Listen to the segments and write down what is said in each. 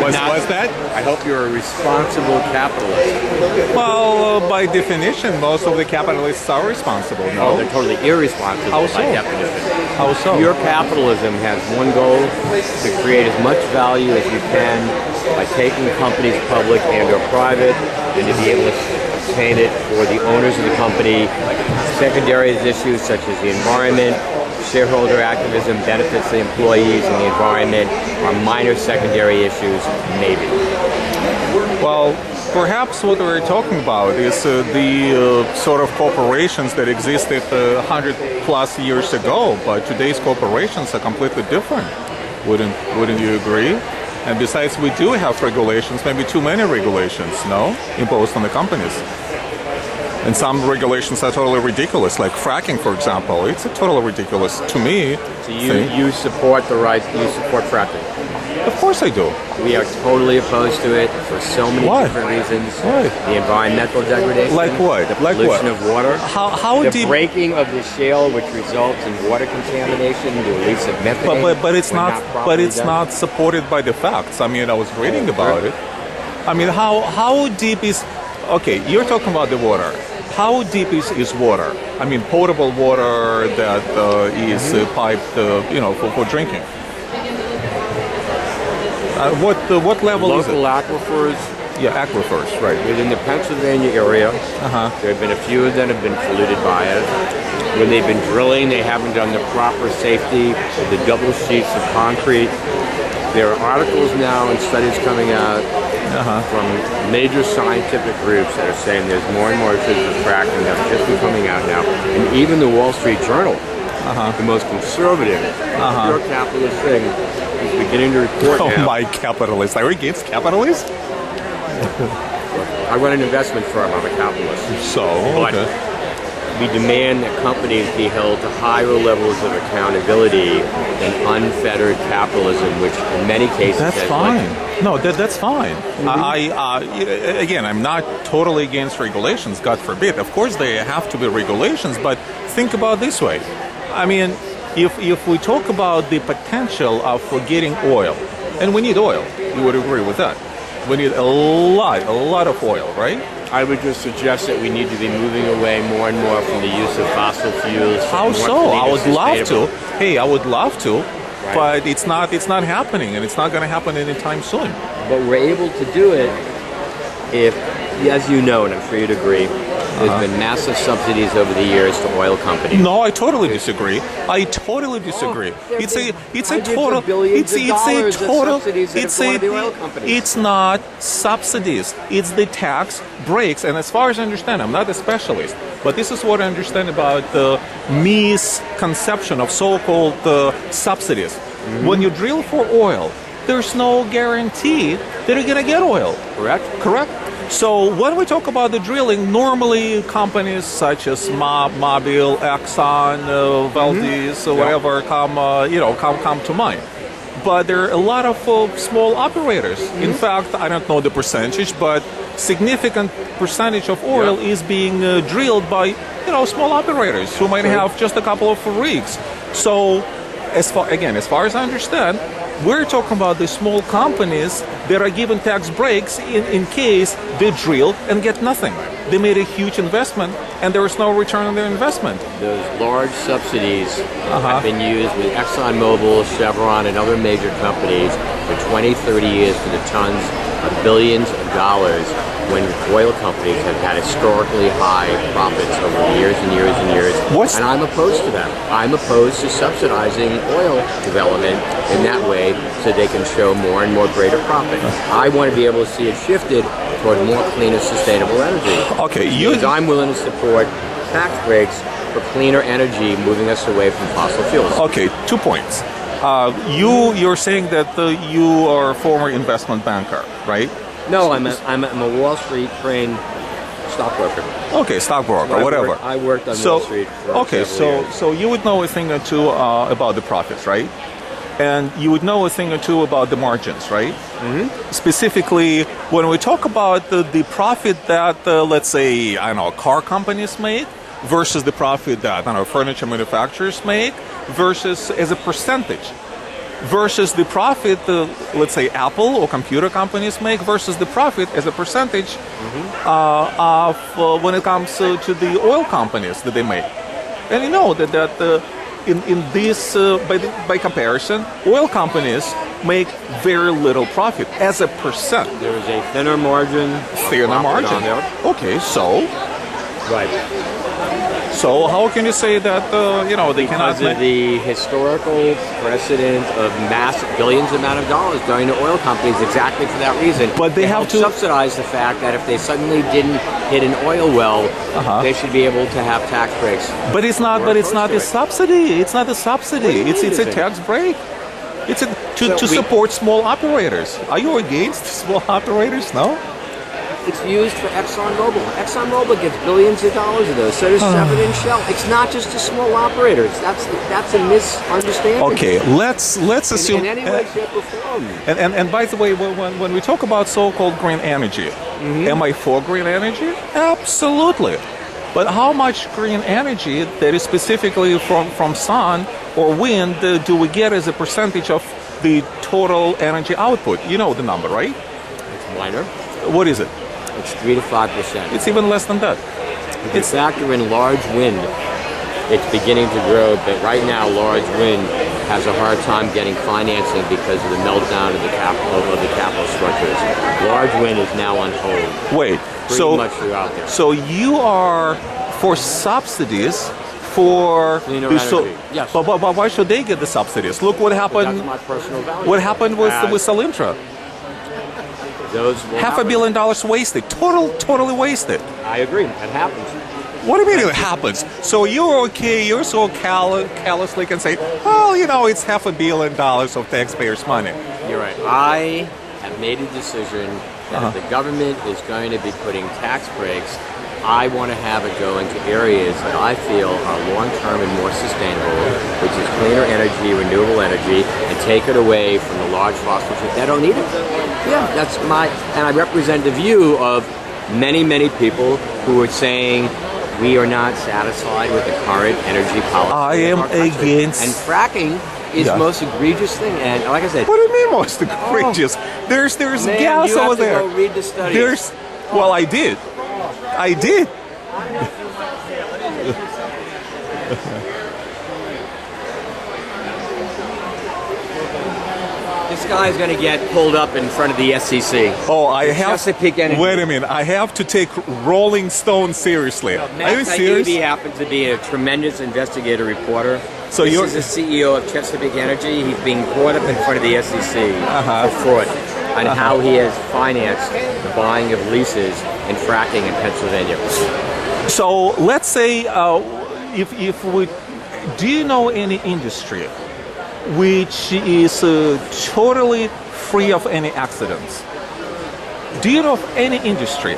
What's that? I hope you're a responsible capitalist. Well, by definition, most of the capitalists are responsible, Oh, no? they're totally irresponsible How so? by definition. How so? Pure capitalism has one goal: to create as much value as you can by taking companies public and or private, and to be able to obtain it for the owners of the company. Secondary issues such as the environment, shareholder activism benefits the employees and the environment are minor secondary issues, maybe. Well, perhaps what we're talking about is the sort of corporations that existed 100 plus years ago, but today's corporations are completely different. Wouldn't you agree? And besides, we do have regulations, maybe too many regulations, no? Imposed on the companies. And some regulations are totally ridiculous, like fracking, for example. It's a totally ridiculous, to me. So you support you support fracking? Of course I do. We are totally opposed to it for so many different reasons. Why? The environmental degradation. Like what? The Like pollution what? of water. How the deep? breaking of the shale, which results in water contamination, the release of methane. But it's when not. properly But it's done. not supported by the facts. I mean, I was reading about it. I mean, how deep is? Okay, you're talking about the water. How deep is water? I mean, potable water that is piped, for drinking. What level is it? Local aquifers. Yeah, aquifers, right. Within the Pennsylvania area, there have been a few that have been polluted by it. When they've been drilling, they haven't done the proper safety of the double sheets of concrete. There are articles now and studies coming out from major scientific groups that are saying there's more and more issues with fracking that are just coming out now. And even the Wall Street Journal, the most conservative, pure capitalist thing, is beginning to report now. Oh my, capitalist. Are you against capitalists? I run an investment firm. I'm a capitalist. So, okay. We demand that companies be held to higher levels of accountability than unfettered capitalism, which in many cases That's fine. No, that's fine. Again, I'm not totally against regulations, God forbid. Of course there have to be regulations, but think about it this way. I mean, if we talk about the potential of getting oil, and we need oil, you would agree with that. We need a lot of oil, right? I would just suggest that we need to be moving away more and more from the use of fossil fuels. How so? I would love to. Sustainable. Hey, I would love to, Right. but it's not happening, and it's not going to happen anytime soon. But we're able to do it if, as you know, and I'm sure you'd agree, there's been massive subsidies over the years to oil companies. No, I totally disagree. I totally disagree. It's a total. It's not subsidies. It's the tax breaks. And as far as I understand, I'm not a specialist, but this is what I understand about the misconception of so-called subsidies. When you drill for oil, there's no guarantee that you're going to get oil. Correct? So when we talk about the drilling, normally companies such as Mobil, Exxon, Valdez, whatever come to mind. But there are a lot of small operators. In fact, I don't know the percentage, but significant percentage of oil is being drilled by small operators who might have just a couple of rigs. So as far as I understand, we're talking about the small companies that are given tax breaks in case they drill and get nothing. They made a huge investment and there is no return on their investment. Those large subsidies have been used with ExxonMobil, Chevron, and other major companies for 20, 30 years for the tons of billions of dollars when oil companies have had historically high profits over years and years and years. And I'm opposed to that. I'm opposed to subsidizing oil development in that way so they can show more and more greater profit. I want to be able to see it shifted toward more cleaner, sustainable energy. Okay, because I'm willing to support tax breaks for cleaner energy, moving us away from fossil fuels. Okay, 2 points. You're saying that you are a former investment banker, right? No, I'm a Wall Street trained stockbroker. Okay, stockbroker, whatever. I worked on Wall Street for several years. So you would know a thing or two about the profits, right? And you would know a thing or two about the margins, right? Specifically, when we talk about the profit that, let's say, car companies make versus the profit that, furniture manufacturers make versus as a percentage. versus the profit, let's say Apple or computer companies make, versus the profit as a percentage of when it comes to the oil companies that they make. And you know that in this, by comparison, oil companies make very little profit as a percent. There is a thinner margin. Thinner margin. On there. Okay, so Right. so how can you say that they cannot Because of the historical precedent of massive billions amount of dollars going to oil companies exactly for that reason. But they have help to subsidize the fact that if they suddenly didn't hit an oil well, they should be able to have tax breaks. But it's not. But it's not a subsidy. It's not a subsidy. It's a tax break. It's to support small operators. Are you against small operators? No. It's used for ExxonMobil. ExxonMobil gets billions of dollars of those. So does Chevron and Shell. It's not just a small operators. That's a misunderstanding. Okay, let's assume. In any way, shape, or form. And by the way, when we talk about so-called green energy, am I for green energy? Absolutely. But how much green energy that is specifically from sun or wind do we get as a percentage of the total energy output? You know the number, right? It's minor. What is it? It's 3 to 5%. It's even less than that. If you factor in large wind, it's beginning to grow, but right now large wind has a hard time getting financing because of the meltdown of the capital structures. Large wind is now on hold. Wait, Pretty much throughout there. So you are for subsidies for Cleaner the energy. Yes. But why should they get the subsidies? Look what happened. That's my personal value. What happened with Salintra? Those will $500 million wasted. Totally wasted. I agree. That happens. What do you mean it happens? So you're okay, you're so callously can say, well, it's $500 million of taxpayers' money. You're right. I have made a decision that if the government is going to be putting tax breaks, I want to have it go into areas that I feel are long-term and more sustainable, which is cleaner energy, renewable energy, and take it away from the large fossil fuels that don't need it. Yeah, and I represent the view of many, many people who are saying we are not satisfied with the current energy policy. I am against. And fracking is the most egregious thing. And like I said, what do you mean most egregious? There's man, gas you have over to there. Go read the studies. Well, I did. This guy's going to get pulled up in front of the SEC. Oh, I have. Chesapeake Energy. Wait a minute. I have to take Rolling Stone seriously. Are you serious? He happens to be a tremendous investigator reporter. So you're the CEO of Chesapeake Energy. He's being brought up in front of the SEC for fraud on how he has financed the buying of leases and fracking in Pennsylvania. So let's say, if we, do you know any industry which is totally free of any accidents? Do you know of any industry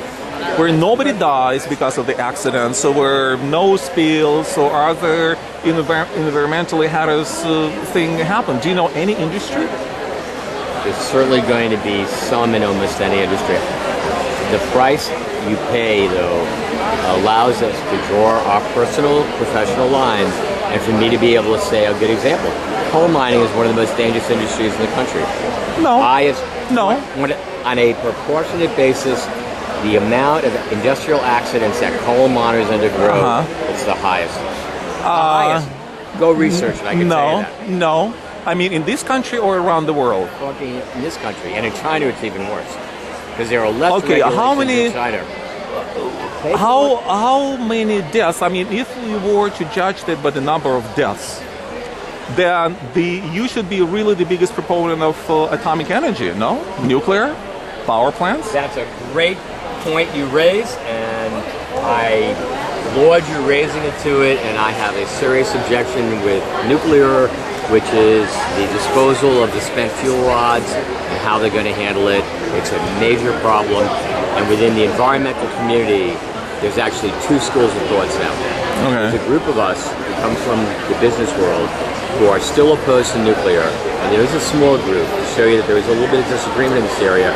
where nobody dies because of the accidents, or where no spills or other environmentally hazardous thing happen? Do you know any industry? There's certainly going to be some in almost any industry. The price you pay, though, allows us to draw our personal, professional lines, and for me to be able to say a good example. Coal mining is one of the most dangerous industries in the country. No. On a proportionate basis, the amount of industrial accidents that coal miners undergo is the highest. Go research it, I can tell you that. No. I mean, in this country or around the world? Talking in this country, and in China it's even worse. Because there are less regulations in China. How many deaths? I mean, if we were to judge that by the number of deaths, then you should be really the biggest proponent of atomic energy, no? Nuclear power plants? That's a great point you raise, and I laud you raising it to it, and I have a serious objection with nuclear, which is the disposal of the spent fuel rods and how they're going to handle it. It's a major problem, and within the environmental community, there's actually two schools of thoughts now. Okay. There's a group of us who come from the business world who are still opposed to nuclear, and there is a small group to show you that there is a little bit of disagreement in this area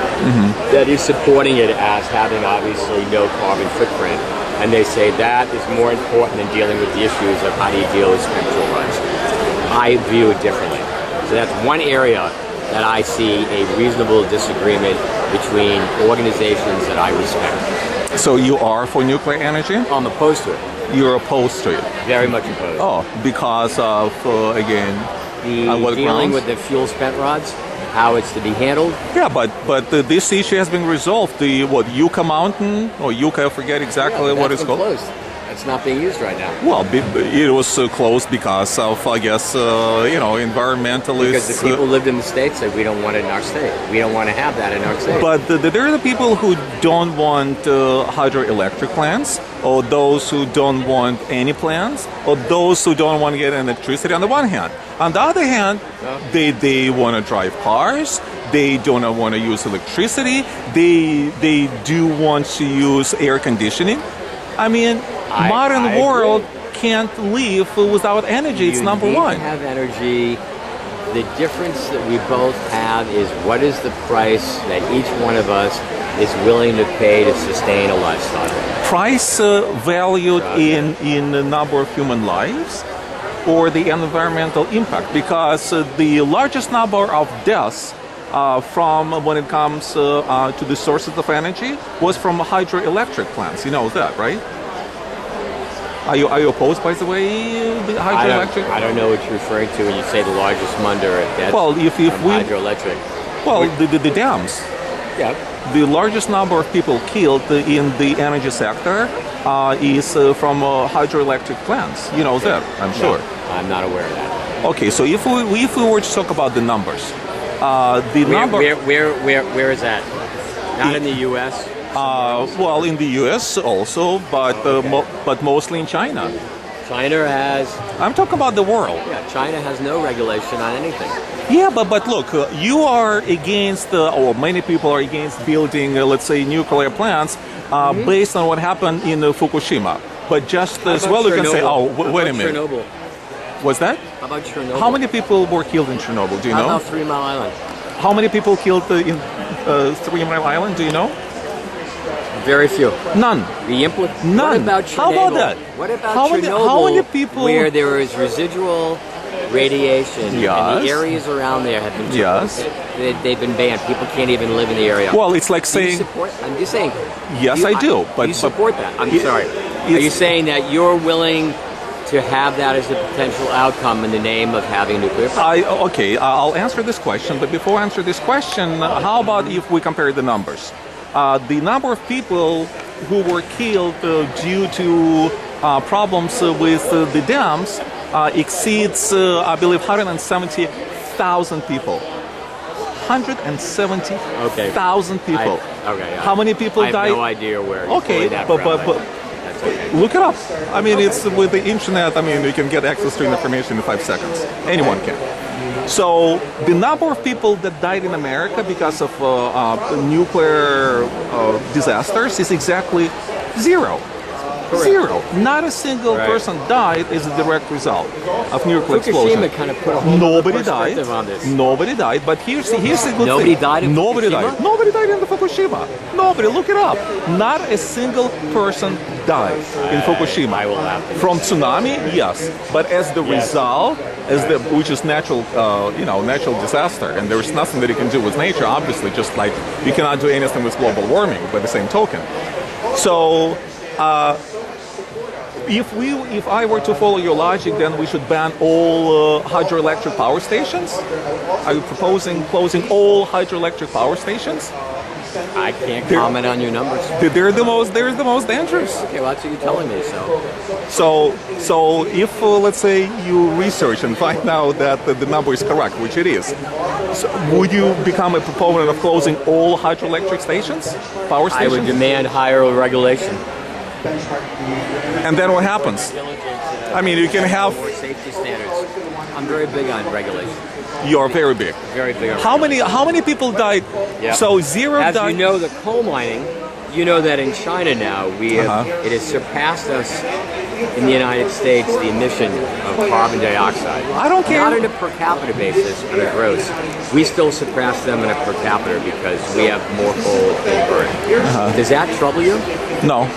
that is supporting it as having obviously no carbon footprint, and they say that is more important than dealing with the issues of how do you deal with spent fuel rods. I view it differently. So that's one area that I see a reasonable disagreement between organizations that I respect. So you are for nuclear energy? I'm opposed to it. You're opposed to it? Very much opposed. Oh, because of, again, what dealing grounds? with the fuel spent rods, how it's to be handled. Yeah, but this issue has been resolved. The Yucca Mountain or Yucca, I forget exactly what it's called. Closed. It's not being used right now. Well, it was closed because of, I guess, environmentalists. Because the people who lived in the state said we don't want it in our state. We don't want to have that in our state. But there are the people who don't want hydroelectric plants, or those who don't want any plants, or those who don't want to get electricity on the one hand. On the other hand, they want to drive cars. They don't want to use electricity. They do want to use air conditioning. I mean, modern world can't live without energy. It's number one. You have energy. The difference that we both have is what is the price that each one of us is willing to pay to sustain a lifestyle. Price valued in the number of human lives or the environmental impact, because the largest number of deaths from when it comes to the sources of energy was from hydroelectric plants. You know that, right? Are you opposed, by the way, the hydroelectric? I don't know what you're referring to when you say the largest number of deaths from hydroelectric. Well, the dams. Yeah. The largest number of people killed in the energy sector is from hydroelectric plants. You know that, I'm sure. No, I'm not aware of that. Okay, so if we were to talk about the numbers, where is that? Not in the U.S. Well, in the U.S. also, but mostly in China. China has. I'm talking about the world. Yeah, China has no regulation on anything. Yeah, but look, you are against, or many people are against building, let's say, nuclear plants based on what happened in Fukushima. But just as well, you can say, wait a minute. Chernobyl? What's that? How about Chernobyl? How many people were killed in Chernobyl? Do you know? How about 3 Mile Island? How many people killed in 3 Mile Island? Do you know? Very few. None. None. What about Chernobyl? How about that? What about Chernobyl? How many people? Where there is residual radiation, and the areas around there have been they've been banned. People can't even live in the area. Well, it's like saying. I'm just saying. Yes, I do. But you support that? I'm sorry. Are you saying that you're willing to have that as a potential outcome in the name of having nuclear power? Okay, I'll answer this question. But before I answer this question, how about if we compare the numbers? The number of people who were killed due to problems with the dams exceeds, I believe, 170,000 people. 170,000 people. How many people died? I have no idea where. That but that's okay. Look it up. I mean, it's with the internet. I mean, you can get access to information in 5 seconds. Anyone can. So the number of people that died in America because of nuclear disasters is exactly zero. Correct. Zero. Not a single person died as a direct result of nuclear explosion. Fukushima kind of put a whole Nobody died. On this. Nobody died. But here's the good thing. Nobody died in Nobody Fukushima? died. Nobody died in the Fukushima. Nobody. Look it up. Not a single person died in Fukushima. I will have to. From tsunami, yes. But as the result, which is natural disaster, and there's nothing that you can do with nature. Obviously, just like you cannot do anything with global warming. By the same token, so. If I were to follow your logic, then we should ban all hydroelectric power stations? Are you proposing closing all hydroelectric power stations? I can't comment on your numbers. They're the most dangerous. Okay, well, that's what you're telling me. So if let's say you research and find out that the number is correct, which it is, so would you become a proponent of closing all hydroelectric power stations? I would demand higher regulation. And then what happens? I mean, you can have more safety standards. I'm very big on regulation. You're very big. Very big on How many people died? Yep. So zero As died. you know, the coal mining. You know that in China now it has surpassed us in the United States the emission of carbon dioxide. I don't care. Not on a per capita basis, on a gross. We still surpass them on a per capita because we have more coal being burned. Does that trouble you? No.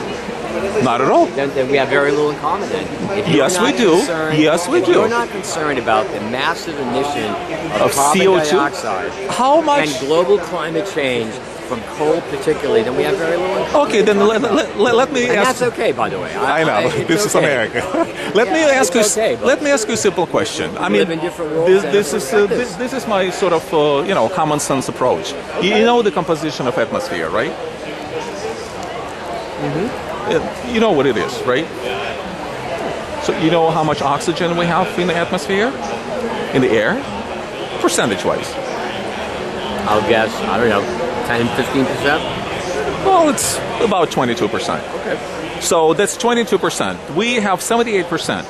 Not at all. Then we have very little in common then. If you're Yes, not we do. concerned- Yes, we if do. you're not concerned about the massive emission Of carbon CO2? dioxide How much? and global climate change from coal particularly, then we have very little in common. Okay, then let me And ask. that's okay, by the way. I know it's this is okay. America. let me Yeah, ask you. it's okay, but- Let me ask you a simple question. I mean, live in different worlds and this different is methods. this is my sort of common sense approach. You know the composition of atmosphere, right? You know what it is, right? So you know how much oxygen we have in the atmosphere, in the air, percentage-wise. I'll guess, I don't know, 10, 15%? Well, it's about 22%. Okay. So that's 22%. We have 78%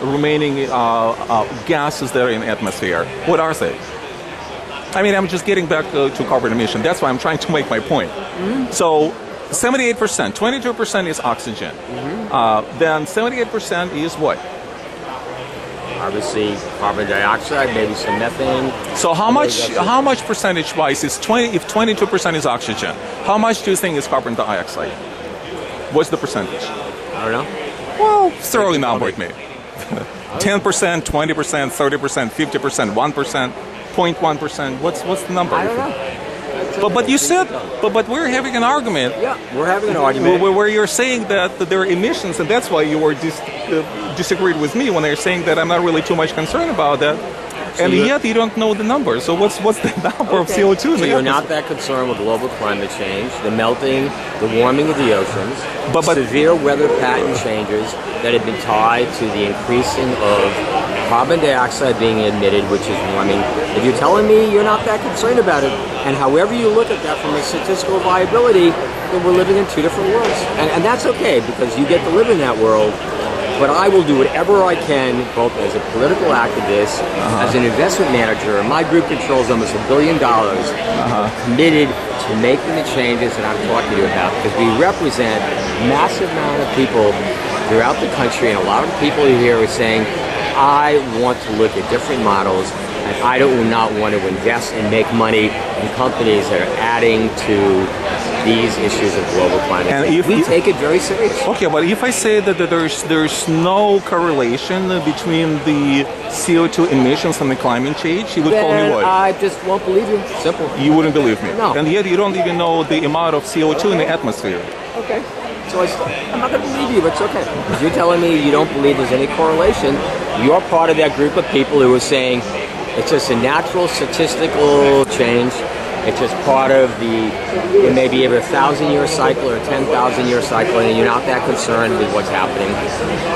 remaining gases that are in the atmosphere. What are they? I mean, I'm just getting back to carbon emission. That's why I'm trying to make my point. So 78%, 22% is oxygen. Then 78% is what? Obviously, carbon dioxide, maybe some methane. So how much percentage-wise is 20? If 22% is oxygen, how much do you think is carbon dioxide? What's the percentage? I don't know. Well, throw a number at me. 10%, 20%, 30%, 50%, 1%, 0.1%. What's the number? I don't know. But you said, but we're having an argument Yeah, we're having an argument. where you're saying that there are emissions, and that's why you were disagreed with me when they're saying that I'm not really too much concerned about that. And yet you don't know the number. So what's the number of CO2 in So the you're not atmosphere? that concerned with global climate change, the melting, the warming of the oceans, But- severe weather pattern changes that have been tied to the increasing of carbon dioxide being emitted, which is warming. If you're telling me you're not that concerned about it, and however you look at that from a statistical viability, then we're living in two different worlds. And that's okay, because you get to live in that world. But I will do whatever I can, both as a political activist, as an investment manager. My group controls almost $1 billion, committed to making the changes that I'm talking to you about, because we represent a massive amount of people throughout the country, and a lot of people here are saying, I want to look at different models, and I do not want to invest and make money in companies that are adding to these issues of global climate And change. if We you- take it very seriously. Okay, but if I say that there's no correlation between the CO2 emissions and the climate change, you would call me Then what? I just won't believe you. Simple. You wouldn't believe me. No. And yet you don't even know the amount of CO2 in the atmosphere. Okay. So I'm not going to believe you, but it's okay. If you're telling me you don't believe there's any correlation, you're part of that group of people who are saying it's just a natural statistical change. It's just part of it may be a 1,000-year cycle or a 10,000-year cycle, and you're not that concerned with what's happening.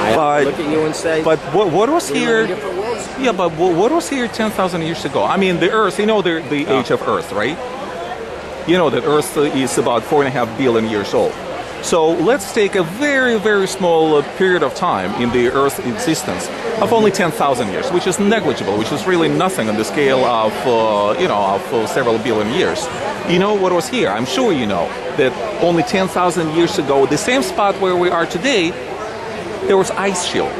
I But- look at you and say, But what was we live here? in different worlds. Yeah, but what was here 10,000 years ago? I mean, the Earth. You know the age of Earth, right? You know that Earth is about 4.5 billion years old. So let's take a very, very small period of time in the Earth's existence of only 10,000 years, which is negligible, which is really nothing on the scale of, several billion years. You know what was here? I'm sure you know that only 10,000 years ago, the same spot where we are today, there was ice shield.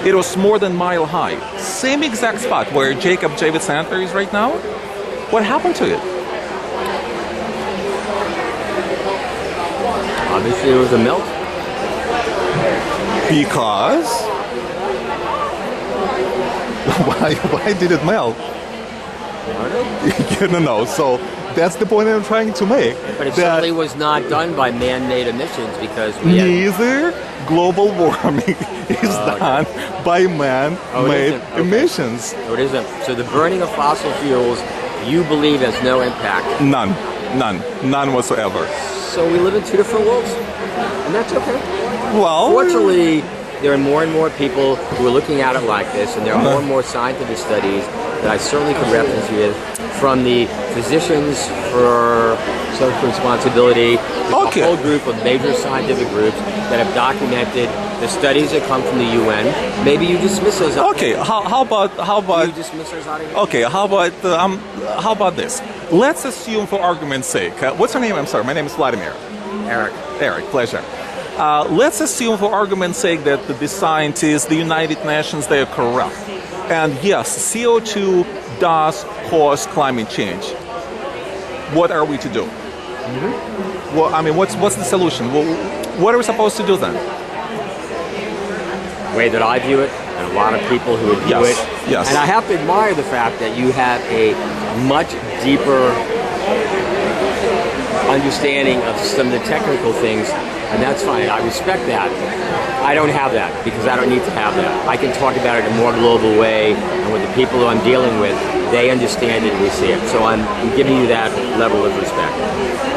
It was more than mile high. Same exact spot where Jacob Javits Center is right now. What happened to it? Obviously, there was a melt. Because why did it melt? No. So that's the point I'm trying to make. But it that certainly was not done by man-made emissions, because we had neither global warming is done by man-made isn't? Okay. emissions. No, it isn't. So the burning of fossil fuels, you believe has no impact. None whatsoever. So we live in two different worlds, and that's okay. Well, Fortunately, there are more and more people who are looking at it like this, and there are more and more scientific studies that I certainly could reference you with, from the Physicians for Social Responsibility. There's Okay. a whole group of major scientific groups that have documented the studies that come from the UN. Maybe you dismiss those. okay. How about You dismiss those out of here? Okay, how about this? Let's assume, for argument's sake, what's your name? I'm sorry, my name is Vladimir. Eric. Eric, pleasure. Let's assume, for argument's sake, that the scientists, the United Nations, they are corrupt. And yes, CO2 does cause climate change. What are we to do? Well, I mean, what's the solution? Well, what are we supposed to do then? Way that I view it, and a lot of people who would view Yes, it. yes. And I have to admire the fact that you have a much deeper understanding of some of the technical things, and that's fine. I respect that. I don't have that because I don't need to have that. I can talk about it in a more global way, and with the people who I'm dealing with, they understand it and we see it. So I'm giving you that level of respect.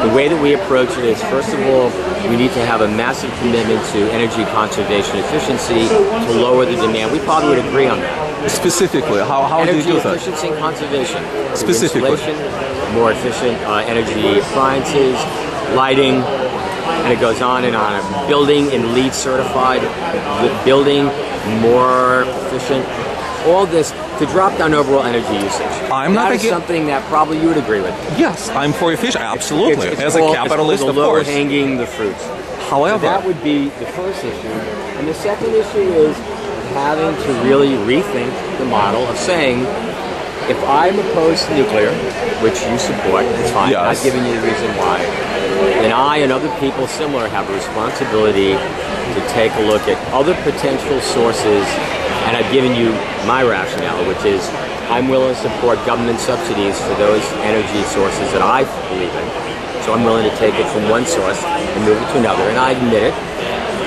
The way that we approach it is, first of all, we need to have a massive commitment to energy conservation efficiency to lower the demand. We probably would agree on that. Specifically, how do you Energy do that? efficiency and conservation. Specifically. Insulation, more efficient energy appliances, lighting, and it goes on and on. Building in LEED certified, building more efficient. All this to drop down overall energy usage. I'm not That is something that probably you would agree with. Yes, I'm for efficient. Absolutely, It's as called- a capitalist, it's of called the course. lower hanging the fruits. However, So that would be the first issue. And the second issue is having to really rethink the model of saying, if I'm opposed to nuclear, which you support, it's fine, Yes. I've given you the reason why, then I and other people similar have a responsibility to take a look at other potential sources, and I've given you my rationale, which is I'm willing to support government subsidies for those energy sources that I believe in. So I'm willing to take it from one source and move it to another, and I admit it.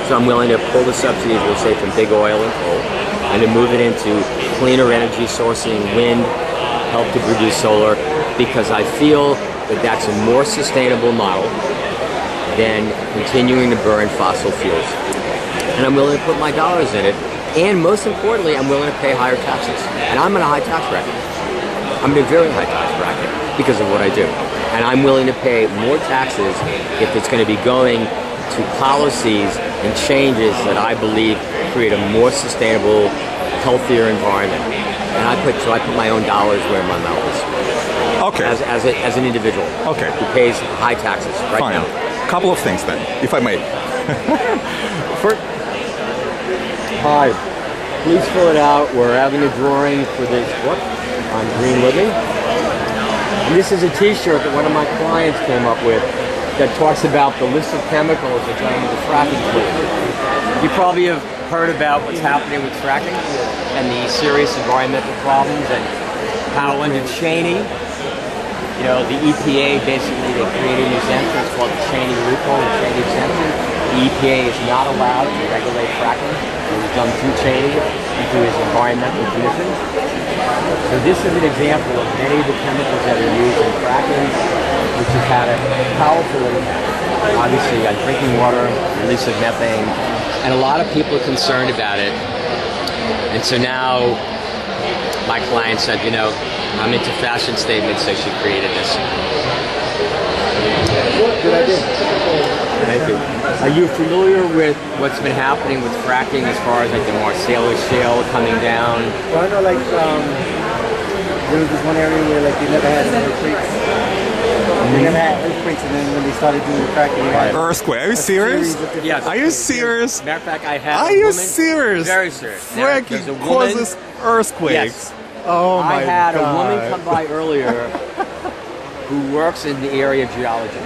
So I'm willing to pull the subsidies, we'll say, from big oil and coal, and to move it into cleaner energy sourcing, wind, help to produce solar, because I feel that that's a more sustainable model than continuing to burn fossil fuels. And I'm willing to put my dollars in it, and most importantly, I'm willing to pay higher taxes. And I'm in a high tax bracket. I'm in a very high tax bracket because of what I do. And I'm willing to pay more taxes if it's going to be going to policies and changes that I believe create a more sustainable, healthier environment. And I put my own dollars where my mouth is. okay, As an individual. Okay. Who pays high taxes right fine. now. Couple of things then, if I may. Hi. Please fill it out. We're having a drawing for this book on green living. And this is a t-shirt that one of my clients came up with that talks about the list of chemicals that go into the fracking fluid. You probably have heard about what's happening with fracking and the serious environmental problems, and how under Cheney, you know, the EPA basically, they created an exemption. It's called the Cheney loophole, the Cheney exemption. The EPA is not allowed to regulate fracking. It was done through Cheney, through his environmental commission. So this is an example of many of the chemicals that are used in fracking, which has had a powerful impact, obviously, on drinking water, release of methane, and a lot of people are concerned about it. And so now my client said, you know, I'm into fashion statements, so she created this. Good idea. Thank you. Are you familiar with what's been happening with fracking as far as like the Marcellus shale coming down? Well, I know, like, there was this one area where, like, they never had earthquakes. They never had earthquakes, and then when they started doing the fracking, they had Earthquake? Are you serious? Yes. Are you serious? Matter of fact, I had Are a you woman, serious? Very serious. Fracking There's a woman, causes earthquakes. Yes. Oh my I had God. a woman come by earlier who works in the area of geology.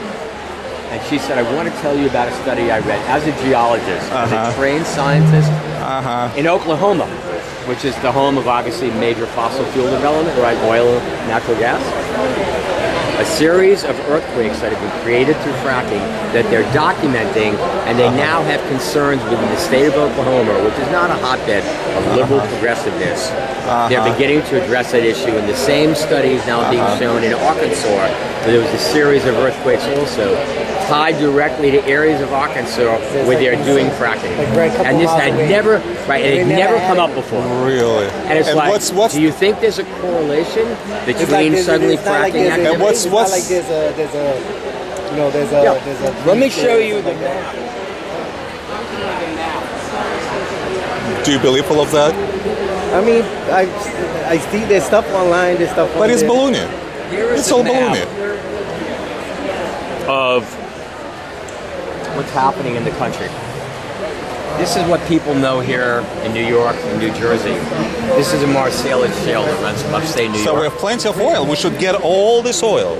And she said, I want to tell you about a study I read as a geologist, as a trained scientist in Oklahoma, which is the home of obviously major fossil fuel development, right? Oil, natural gas. A series of earthquakes that have been created through fracking that they're documenting, and they now have concerns within the state of Oklahoma, which is not a hotbed of liberal progressiveness. They're beginning to address that issue, and the same study is now being shown in Arkansas, where there was a series of earthquakes also tied directly to areas of Arkansas where they're doing fracking. And this had never, right, it had never come up before. Really? And it's like, what's do you think there's a correlation between suddenly fracking activity? And what's- It's not like there's a, you know, there's a. Let me show you the map. Do you believe all of that? I mean, I see there's stuff online, there's stuff. But it's baloney. Here is It's the all map baloney. of what's happening in the country. This is what people know here in New York and New Jersey. This is a Marcellus shale that runs from upstate New So we York. have plenty of oil. We should get all this oil.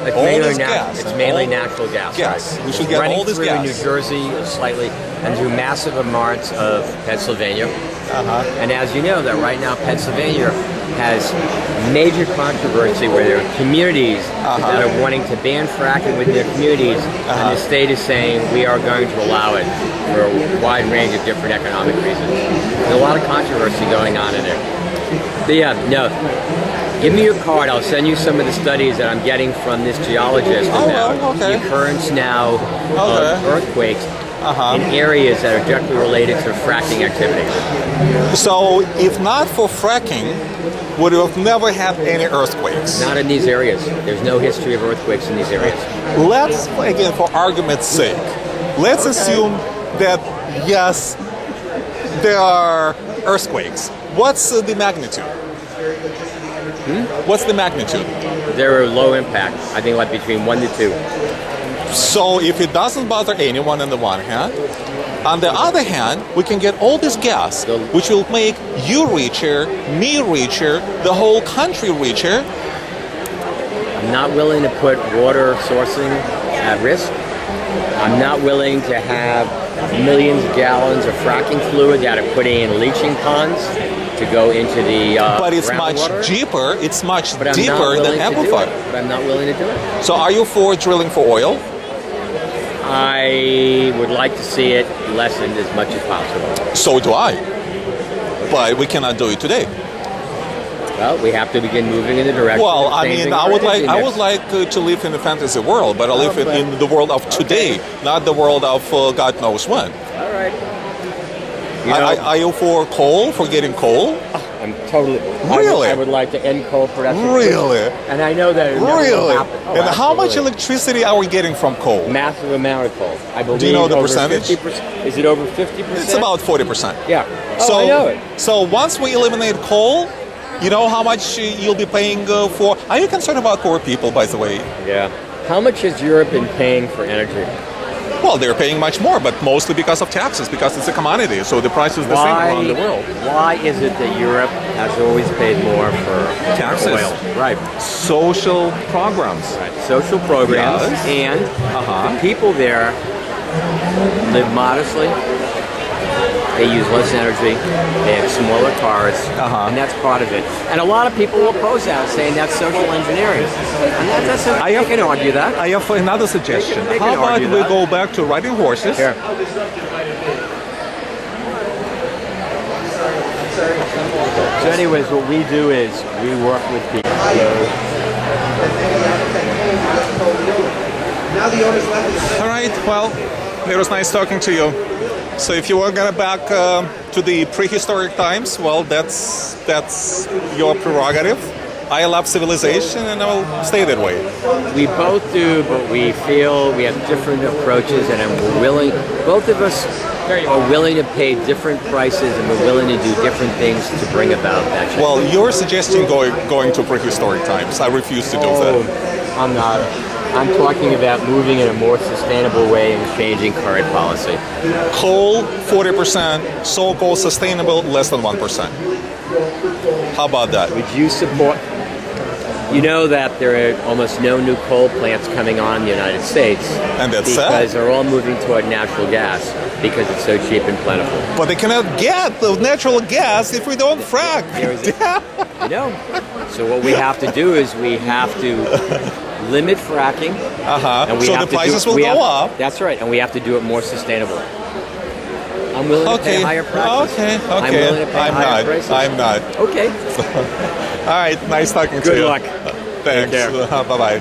It's all mainly this gas. It's mainly all- natural gas. Gas. Right. We should It's get running all this through gas. New Jersey slightly and through massive amounts of Pennsylvania. And as you know, that right now Pennsylvania has major controversy where there are communities that are wanting to ban fracking within their communities, and the state is saying we are going to allow it for a wide range of different economic reasons. There's a lot of controversy going on in there. But yeah, no. Give me your card. I'll send you some of the studies that I'm getting from this geologist about the occurrence now of earthquakes in areas that are directly related to fracking activity. So, if not for fracking, would have never had any earthquakes. Not in these areas. There's no history of earthquakes in these areas. Let's, again, for argument's sake, let's assume that, yes, there are earthquakes. What's the magnitude? What's the magnitude? They're low impact. I think like between 1 to 2. So if it doesn't bother anyone on the one hand, on the other hand, we can get all this gas, which will make you richer, me richer, the whole country richer. I'm not willing to put water sourcing at risk. I'm not willing to have millions of gallons of fracking fluid that are putting in leaching ponds to go into the but it's much groundwater. Cheaper. It's much But I'm not deeper willing than to do amplified. it. But I'm not willing to do it. So are you for drilling for oil? I would like to see it lessened as much as possible. So do I. But we cannot do it today. Well, we have to begin moving in the direction. Well, of I mean, changing I our would like energy I mix. would like to live in a fantasy world, but I live but- in the world of today, not the world of God knows when. All right. You know, Are you for coal? For getting coal? I'm totally. Really? I would like to end coal production. Really? And I know that it never will Really? happen. Oh, And how much absolutely. electricity are we getting from coal? Massive amount of coal. I believe. Do you know the over percentage? 50%. Is it over 50%? It's about 40%. Yeah. Oh, So, I know it. So once we eliminate coal, you know how much you'll be paying for. Are you concerned about poor people, by the way? Yeah. How much has Europe been paying for energy? Well, they're paying much more, but mostly because of taxes, because it's a commodity, so the price is the same around the world. Why is it that Europe has always paid more for Taxes. oil? Right. Social programs. Right. Social programs Yes. and the people there live modestly. They use less energy. They have smaller cars, and that's part of it. And a lot of people will oppose that, saying that's social engineering. And that's a, I can argue that. I have another suggestion. They can How about argue we that. go back to riding horses? Here. So anyways, what we do is we work with people. All right, well, it was nice talking to you. So if you want to get back to the prehistoric times, well, that's your prerogative. I love civilization, and I will stay that way. We both do, but we feel we have different approaches, and we're willing. Both of us are willing to pay different prices, and we're willing to do different things to bring about that change. Well, you're suggesting going to prehistoric times. I refuse to do that. I'm not. I'm talking about moving in a more sustainable way and changing current policy. Coal, 40%. So-called sustainable, less than 1%. How about that? Would you support? You know that there are almost no new coal plants coming on in the United States. And that's sad. Because they're all moving toward natural gas because it's so cheap and plentiful. But they cannot get the natural gas if we don't frack. You know? So what we have to do is we have to limit fracking. And we So have the prices to will go up. That's right. And we have to do it more sustainably. I'm willing to pay higher prices. Okay. I'm willing to pay higher prices. I'm not. Okay. All right. Nice talking to you. Good luck. Thanks. Take care. Bye-bye.